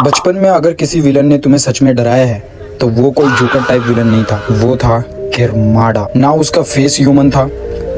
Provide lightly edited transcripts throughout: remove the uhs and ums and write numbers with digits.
बचपन में अगर किसी विलन ने तुम्हें सच में डराया है तो वो कोई जोकर टाइप विलन नहीं था, वो था किरमाड़ा। ना उसका फेस ह्यूमन था,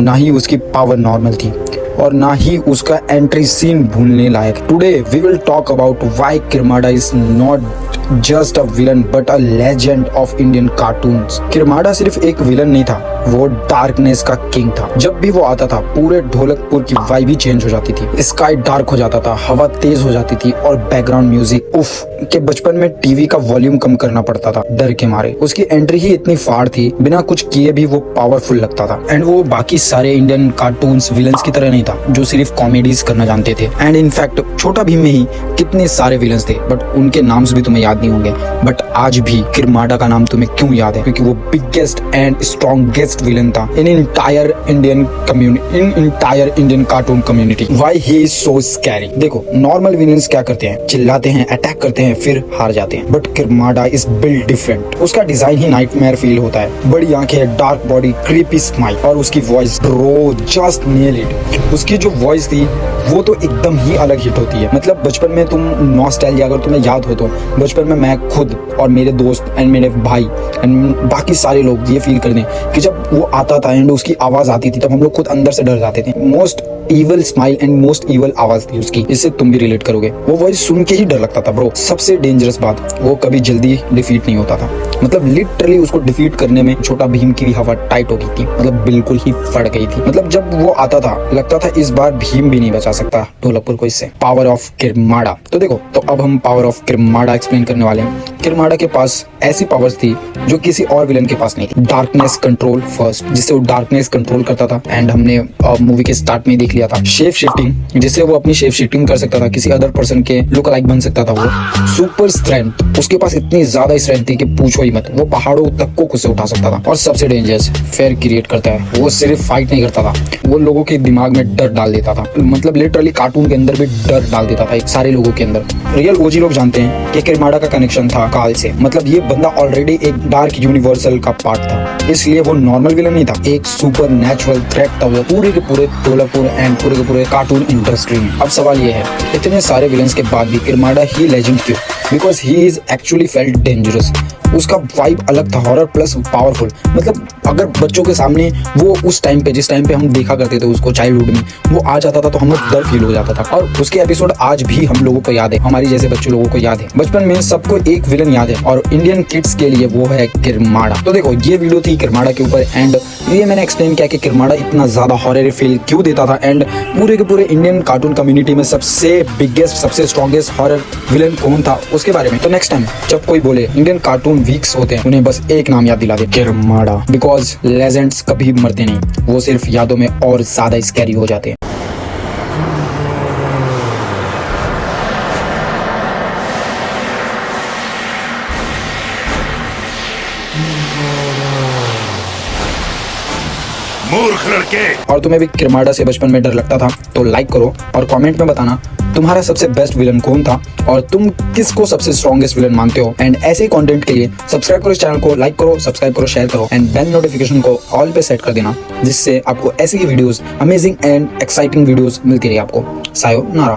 ना ही उसकी पावर नॉर्मल थी, और ना ही उसका एंट्री सीन भूलने लायक। Today we will talk about why Kirmada is not just a villain but a legend of Indian cartoons. Kirmada सिर्फ एक विलन नहीं था, वो डार्कनेस का किंग था। जब भी वो आता था पूरे ढोलकपुर की वाइब ही चेंज हो जाती थी, स्काई डार्क हो जाता था, हवा तेज हो जाती थी, और बैकग्राउंड म्यूजिक उफ के बचपन में टीवी का वॉल्यूम कम करना पड़ता था डर के मारे। उसकी एंट्री ही इतनी फाड़ थी, बिना कुछ किए भी वो पावरफुल लगता था। एंड वो बाकी सारे इंडियन कार्टून्स विलन्स की तरह नहीं था जो सिर्फ कॉमेडीज करना जानते थे। एंड इनफैक्ट छोटा भीम में ही कितने सारे विलन्स थे, बट उनके नाम्स भी तुम्हें याद नहीं होंगे। बट आज भी किरमाड़ा का नाम तुम्हें क्यों याद है? क्योंकि वो बिगेस्ट एंड स्ट्रॉन्गेस्ट विलन था इन entire Indian community, in entire Indian cartoon community. Why he is so scary. देखो, नॉर्मल विलन्स क्या करते हैं? चिल्लाते हैं, अटैक करते हैं, फिर हार जाते हैं। But Kirmada is build different. उसका डिजाइन ही नाइटमेयर फील होता है। बड़ी आंखें, डार्क बॉडी, क्रीपी स्माइल, और उसकी voice bro just nail it. उसकी जो वॉइस थी वो तो एकदम ही अलग हिट होती है। मतलब बचपन में तुम नॉस्टैल्जिया अगर तुम्हें याद हो तो बचपन में मैं खुद और मेरे दोस्त एंड मेरे भाई एंड बाकी सारे लोग ये फील कर दें कि जब वो आता था एंड उसकी आवाज आती थी तब हम लोग खुद अंदर से डर जाते थे। Most evil smile and most evil आवाज थी उसकी, इससे तुम भी रिलेट करोगे। वो वॉइस सुन के ही डर लगता था ब्रो। सबसे डेंजरस बात, वो कभी जल्दी डिफीट नहीं होता था। मतलब लिटरली उसको डिफीट करने में छोटा भीम की भी हवा टाइट हो गई थी, मतलब बिल्कुल ही फट गई थी। मतलब जब वो आता था लगता था इस बार भीम भी नहीं बचा सकता ढोलकपुर को इससे। Power of Kirmada. तो देखो, तो अब हम पावर ऑफ किरमाड़ा एक्सप्लेन करने वाले हैं। किरमाड़ा के पास ऐसी पावर्स थी जो किसी और विलन के पास नहीं थी। डार्कनेस कंट्रोल फर्स्ट, जिससे वो डार्कनेस कंट्रोल करता था, एंड हमने मूवी के स्टार्ट में देख लिया था। शेप शिफ्टिंग, जिससे वो अपनी शेप शिफ्टिंग कर सकता था, किसी अदर पर्सन के लुक लाइक बन सकता था वो। सुपर स्ट्रेंथ, उसके पास इतनी ज्यादा स्ट्रेंथ थी कि पूछो ही मत, वो पहाड़ों तक को खुद से उठा सकता था। और सबसे डेंजरस, फेयर क्रिएट करता है। वो सिर्फ फाइट नहीं करता था, वो लोगों के दिमाग में डर डाल देता था। मतलब लिटरली कार्टून के अंदर भी डर डाल देता था सारे लोगों के अंदर। रियल ओजी लोग जानते हैं कि किरमाड़ा का कनेक्शन था काल से। मतलब ये बंदा ऑलरेडी एक डार्क यूनिवर्सल का पार्ट था, इसलिए वो नॉर्मल विलन नहीं था, एक सुपर नेचुरल थ्रेट था वो पूरे के पूरे ढोलकपुर एंड पूरे के पूरे कार्टून इंडस्ट्री में। अब सवाल ये है, इतने सारे विलन्स के बाद भी किरमाड़ा ही लेजेंड क्यों? Because he is actually felt dangerous. उसका वाइब अलग था, हॉरर प्लस पावरफुल। मतलब अगर बच्चों के सामने वो उस टाइम पे, जिस टाइम पे हम देखा करते थे उसको चाइल्डहुड में, वो आ जाता था तो हमें डर फील हो जाता था। और उसके एपिसोड आज भी हम लोगों को याद है, हमारी जैसे बच्चों लोगों को याद है। बचपन में सबको एक विलन याद है और इंडियन किड्स के लिए वो है किरमाड़ा। तो देखो, ये वीडियो थी किरमाड़ा के ऊपर, एंड ये मैंने एक्सप्लेन किया कि किरमाड़ा इतना ज्यादा हॉरर फील क्यों देता था, एंड पूरे के पूरे इंडियन कार्टून कम्युनिटी में सबसे बिगेस्ट, सबसे स्ट्रॉन्गेस्ट हॉरर विलन कौन था उसके बारे में। तो नेक्स्ट टाइम जब कोई बोले इंडियन कार्टून वीक्स होते हैं, उन्हें बस एक नाम याद दिला दे, किरमाड़ा। बिकॉज लेजेंड्स कभी मरते नहीं, वो सिर्फ यादों में और ज्यादा स्कैरी हो जाते हैं। मूर्ख लड़के। और तुम्हें भी किरमाड़ा से बचपन में डर लगता था तो लाइक करो और कमेंट में बताना तुम्हारा सबसे बेस्ट विलन कौन था और तुम किसको सबसे स्ट्रॉन्गेस्ट विलन मानते हो। एंड ऐसे कंटेंट के लिए सब्सक्राइब करो इस चैनल को, लाइक करो, सब्सक्राइब करो, शेयर करो, एंड बेल नोटिफिकेशन को ऑल पे सेट कर देना, जिससे आपको ऐसी ही videos, amazing and exciting videos मिलती रहे आपको। सायोनारा।